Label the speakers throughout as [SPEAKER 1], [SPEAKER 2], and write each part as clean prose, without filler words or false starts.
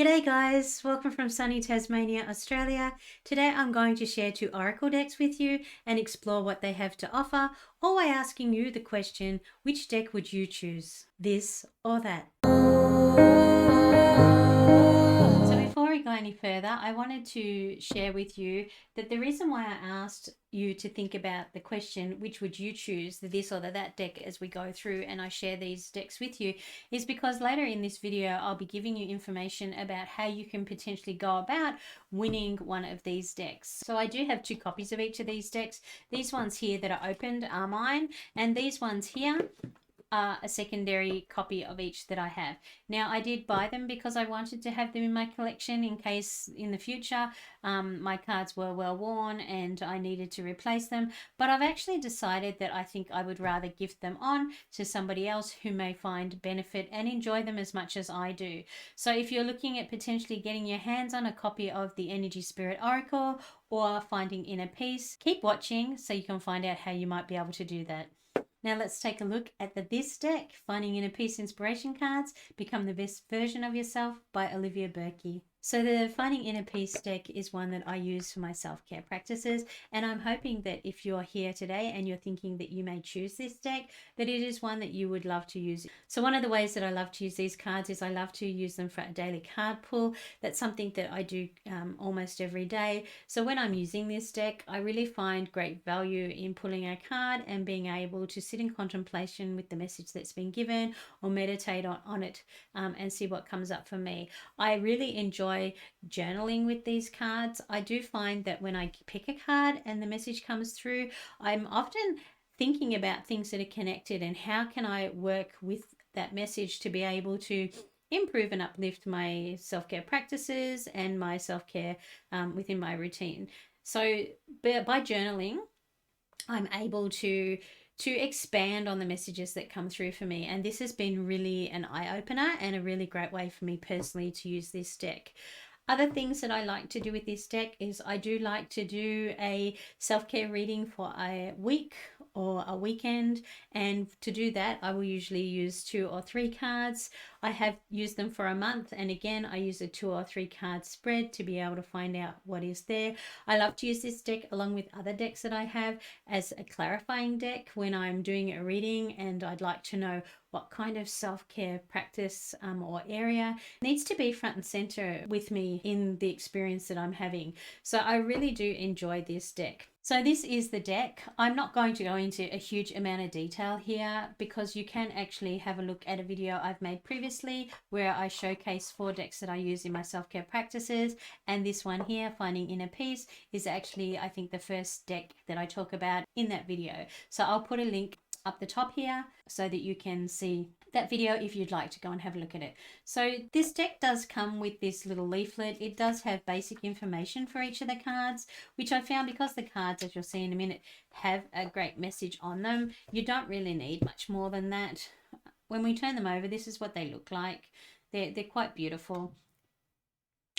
[SPEAKER 1] G'day guys, welcome from sunny Tasmania, Australia. Today I'm going to share 2 oracle decks with you and explore what they have to offer, all by asking you the question, which deck would you choose, this or that? So before we go any further, I wanted to share with you that the reason why I asked you to think about the question, which would you choose, the this or the that deck, as we go through and I share these decks with you, is because later in this video I'll be giving you information about how you can potentially go about winning one of these decks. So I do have 2 copies of each of these decks. These ones here that are opened are mine, and these ones here a secondary copy of each that I have. Now, I did buy them because I wanted to have them in my collection in case in the future my cards were well worn and I needed to replace them. But I've actually decided that I think I would rather gift them on to somebody else who may find benefit and enjoy them as much as I do. So if you're looking at potentially getting your hands on a copy of the Energy Spirit Oracle or finding Inner Peace, keep watching so you can find out how you might be able to do that. Now let's take a look at the This deck, Finding Inner Peace Inspiration Cards, Become the Best Version of Yourself by Olivia Berkey. So the Finding Inner Peace deck is one that I use for my self-care practices, and I'm hoping that if you're here today and you're thinking that you may choose this deck, that it is one that you would love to use. So one of the ways that I love to use these cards is I love to use them for a daily card pull. That's something that I do almost every day. So when I'm using this deck, I really find great value in pulling a card and being able to sit in contemplation with the message that's been given or meditate on it and see what comes up for me. I really enjoy journaling with these cards. I do find that when I pick a card and the message comes through, I'm often thinking about things that are connected and how can I work with that message to be able to improve and uplift my self-care practices and my self-care within my routine. So by journaling, I'm able to expand on the messages that come through for me, and this has been really an eye-opener and a really great way for me personally to use this deck. Other things that I like to do with this deck is I do like to do a self-care reading for a week or a weekend, and to do that I will usually use 2 or 3 cards. I have used them for a month, and again I use a 2 or 3 card spread to be able to find out what is there. I love to use this deck along with other decks that I have as a clarifying deck when I'm doing a reading and I'd like to know what kind of self-care practice or area needs to be front and center with me in the experience that I'm having. So I really do enjoy this deck. So this is the deck. I'm not going to go into a huge amount of detail here because you can actually have a look at a video I've made previously where I showcase 4 decks that I use in my self-care practices, and this one here, Finding Inner Peace, is actually I think the first deck that I talk about in that video. So I'll put a link up the top here so that you can see that video if you'd like to go and have a look at it. So this deck does come with this little leaflet. It does have basic information for each of the cards, which I found because the cards, as you'll see in a minute, have a great message on them. You don't really need much more than that. When we turn them over, this is what they look like. They're quite beautiful.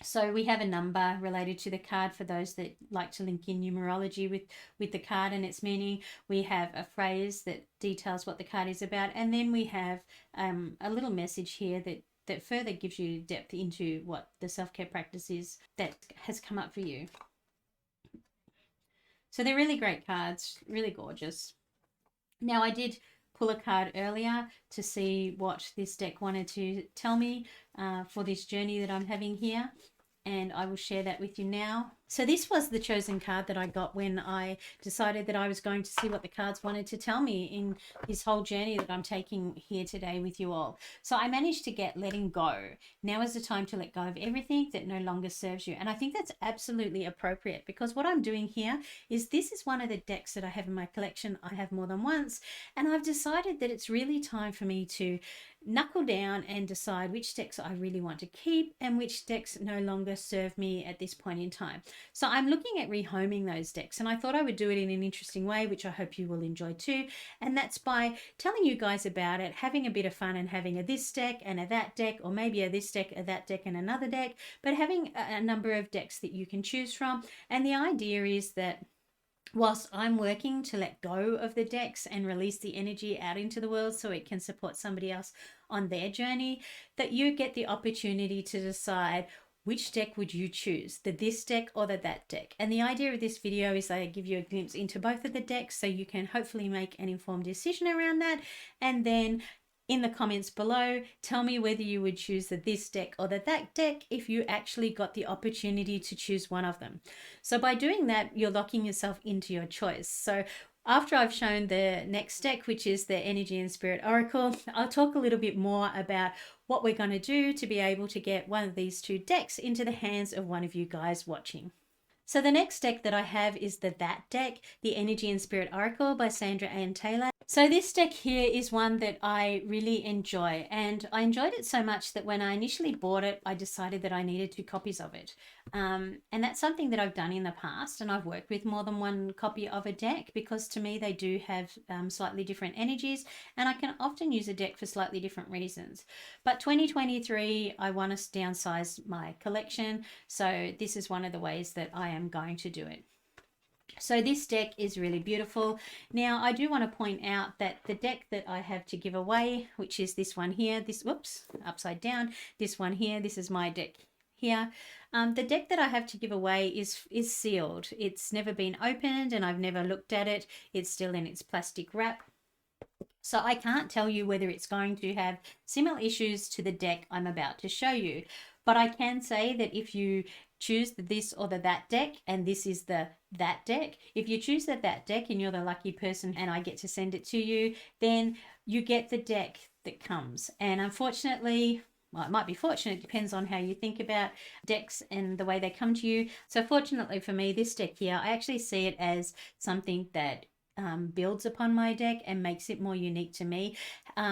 [SPEAKER 1] So we have a number related to the card for those that like to link in numerology with the card and its meaning. We have a phrase that details what the card is about, and then we have a little message here that further gives you depth into what the self-care practice is that has come up for you. So they're really great cards, really gorgeous. Now I did pull a card earlier to see what this deck wanted to tell me for this journey that I'm having here, and I will share that with you now. So this was the chosen card that I got when I decided that I was going to see what the cards wanted to tell me in this whole journey that I'm taking here today with you all. So I managed to get letting go. Now is the time to let go of everything that no longer serves you. And I think that's absolutely appropriate because what I'm doing here is this is one of the decks that I have in my collection. I have more than once, and I've decided that it's really time for me to knuckle down and decide which decks I really want to keep and which decks no longer serve me at this point in time. So I'm looking at rehoming those decks, and I thought I would do it in an interesting way, which I hope you will enjoy too. And that's by telling you guys about it, having a bit of fun and having a this deck and a that deck, or maybe a this deck, a that deck and another deck, but having a number of decks that you can choose from. And the idea is that whilst I'm working to let go of the decks and release the energy out into the world so it can support somebody else on their journey, that you get the opportunity to decide which deck would you choose, the this deck or the that deck. And the idea of this video is that I give you a glimpse into both of the decks so you can hopefully make an informed decision around that. And then in the comments below, tell me whether you would choose the this deck or the that deck if you actually got the opportunity to choose one of them. So by doing that, you're locking yourself into your choice. So after I've shown the next deck, which is the Energy and Spirit Oracle, I'll talk a little bit more about what we're going to do to be able to get one of these two decks into the hands of one of you guys watching. So the next deck that I have is the That deck, the Energy and Spirit Oracle by Sandra and Taylor. So this deck here is one that I really enjoy, and I enjoyed it so much that when I initially bought it, I decided that I needed 2 copies of it. And that's something that I've done in the past, and I've worked with more than one copy of a deck because to me they do have slightly different energies, and I can often use a deck for slightly different reasons. But 2023, I want to downsize my collection, so this is one of the ways that I am going to do it. So this deck is really beautiful. Now I do want to point out that the deck that I have to give away, which is this one here, this, whoops, upside down, this one here, this is my deck here. The deck that I have to give away is sealed. It's never been opened and I've never looked at it. It's still in its plastic wrap. So I can't tell you whether it's going to have similar issues to the deck I'm about to show you. But I can say that if you choose the this or the that deck, and this is the that deck, if you choose the that deck and you're the lucky person and I get to send it to you, then you get the deck that comes. And unfortunately, well, it might be fortunate, it depends on how you think about decks and the way they come to you. So fortunately for me, this deck here, I actually see it as something that builds upon my deck and makes it more unique to me.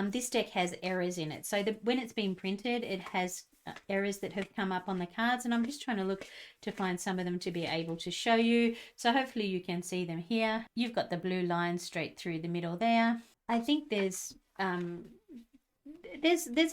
[SPEAKER 1] This deck has errors in it. So when it's been printed, it has errors that have come up on the cards, and I'm just trying to look to find some of them to be able to show you. So hopefully you can see them here. You've got the blue line straight through the middle there. I think there's a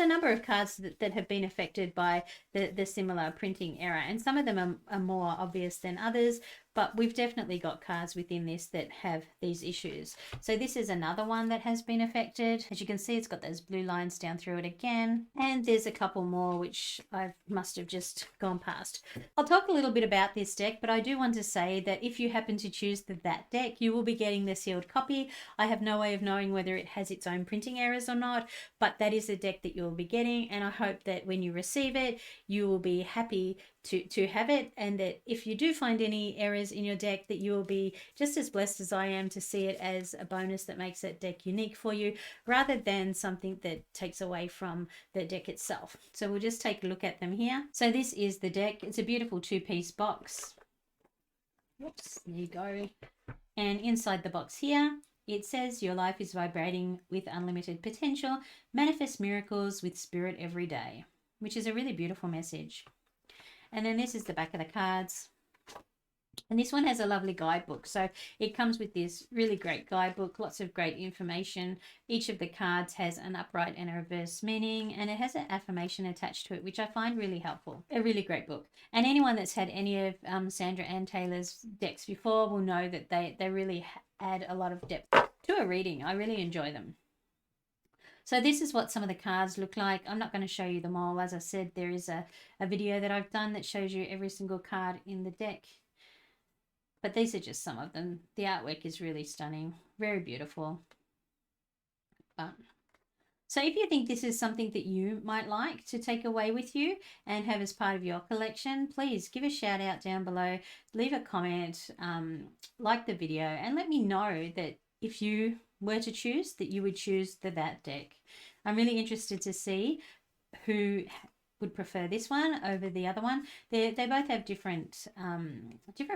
[SPEAKER 1] number of cards that have been affected by the similar printing error, and some of them are more obvious than others, but we've definitely got cards within this that have these issues. So this is another one that has been affected. As you can see, it's got those blue lines down through it again, and there's a couple more which I must have just gone past. I'll talk a little bit about this deck, but I do want to say that if you happen to choose that deck, you will be getting the sealed copy. I have no way of knowing whether it has its own printing errors or not, but that is the deck that you'll be getting, and I hope that when you receive it, you will be happy to have it, and that if you do find any errors in your deck, that you will be just as blessed as I am to see it as a bonus that makes that deck unique for you, rather than something that takes away from the deck itself. So we'll just take a look at them here. So this is the deck. It's a beautiful 2-piece box. Whoops, there you go. And inside the box here, it says your life is vibrating with unlimited potential. Manifest miracles with spirit every day, which is a really beautiful message. And then this is the back of the cards. And this one has a lovely guidebook. So it comes with this really great guidebook, lots of great information. Each of the cards has an upright and a reverse meaning, and it has an affirmation attached to it, which I find really helpful. A really great book. And anyone that's had any of Sandra and Taylor's decks before will know that they really add a lot of depth to a reading. I really enjoy them. So this is what some of the cards look like. I'm not going to show you them all. As I said, there is a video that I've done that shows you every single card in the deck. But these are just some of them. The artwork is really stunning. Very beautiful. So if you think this is something that you might like to take away with you and have as part of your collection, please give a shout out down below. Leave a comment, like the video, and let me know that if you were to choose, that you would choose that deck. I'm really interested to see who would prefer this one over the other one. They both have different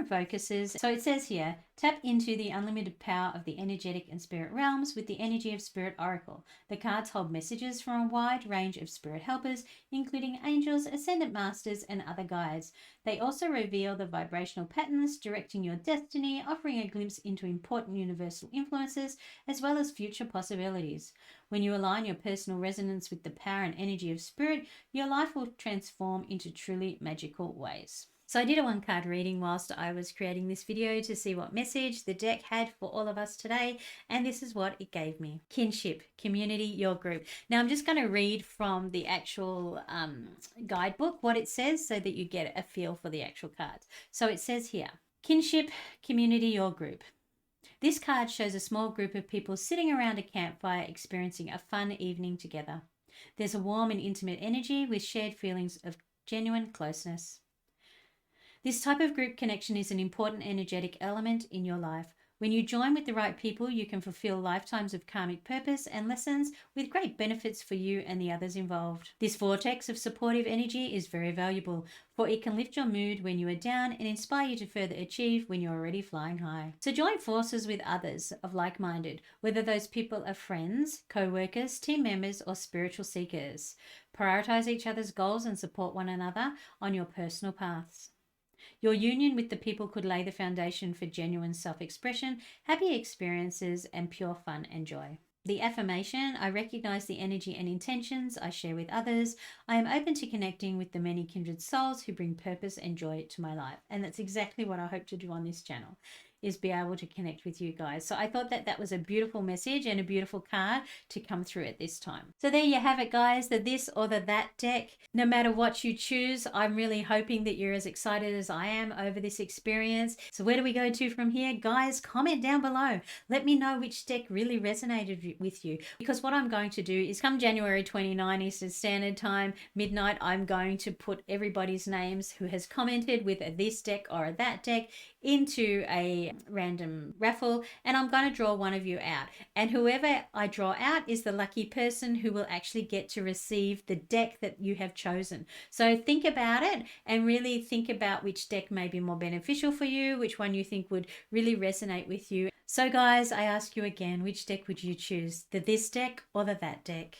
[SPEAKER 1] focuses. So it says here, tap into the unlimited power of the energetic and spirit realms with the energy of Spirit Oracle. The cards hold messages from a wide range of spirit helpers, including angels, ascendant masters, and other guides. They also reveal the vibrational patterns directing your destiny, offering a glimpse into important universal influences, as well as future possibilities. When you align your personal resonance with the power and energy of spirit, your life will transform into truly magical ways. So I did a one card reading whilst I was creating this video to see what message the deck had for all of us today. And this is what it gave me. Kinship, community, your group. Now I'm just going to read from the actual guidebook what it says so that you get a feel for the actual cards. So it says here, kinship, community, your group. This card shows a small group of people sitting around a campfire experiencing a fun evening together. There's a warm and intimate energy with shared feelings of genuine closeness. This type of group connection is an important energetic element in your life. When you join with the right people, you can fulfill lifetimes of karmic purpose and lessons with great benefits for you and the others involved. This vortex of supportive energy is very valuable, for it can lift your mood when you are down and inspire you to further achieve when you're already flying high. So join forces with others of like-minded, whether those people are friends, co-workers, team members, or spiritual seekers. Prioritize each other's goals and support one another on your personal paths. Your union with the people could lay the foundation for genuine self-expression, happy experiences, and pure fun and joy. The affirmation, I recognize the energy and intentions I share with others. I am open to connecting with the many kindred souls who bring purpose and joy to my life. And that's exactly what I hope to do on this channel, is be able to connect with you guys. So I thought that that was a beautiful message and a beautiful card to come through at this time. So there you have it, guys, the this or the that deck. No matter what you choose, I'm really hoping that you're as excited as I am over this experience. So where do we go to from here? Guys, comment down below. Let me know which deck really resonated with you, because what I'm going to do is come January 29 Eastern Standard Time, midnight, I'm going to put everybody's names who has commented with a this deck or a that deck into a random raffle, and I'm going to draw one of you out, and whoever I draw out is the lucky person who will actually get to receive the deck that you have chosen. So think about it and really think about which deck may be more beneficial for you, which one you think would really resonate with you. So guys, I ask you again, which deck would you choose? The this deck or the that deck?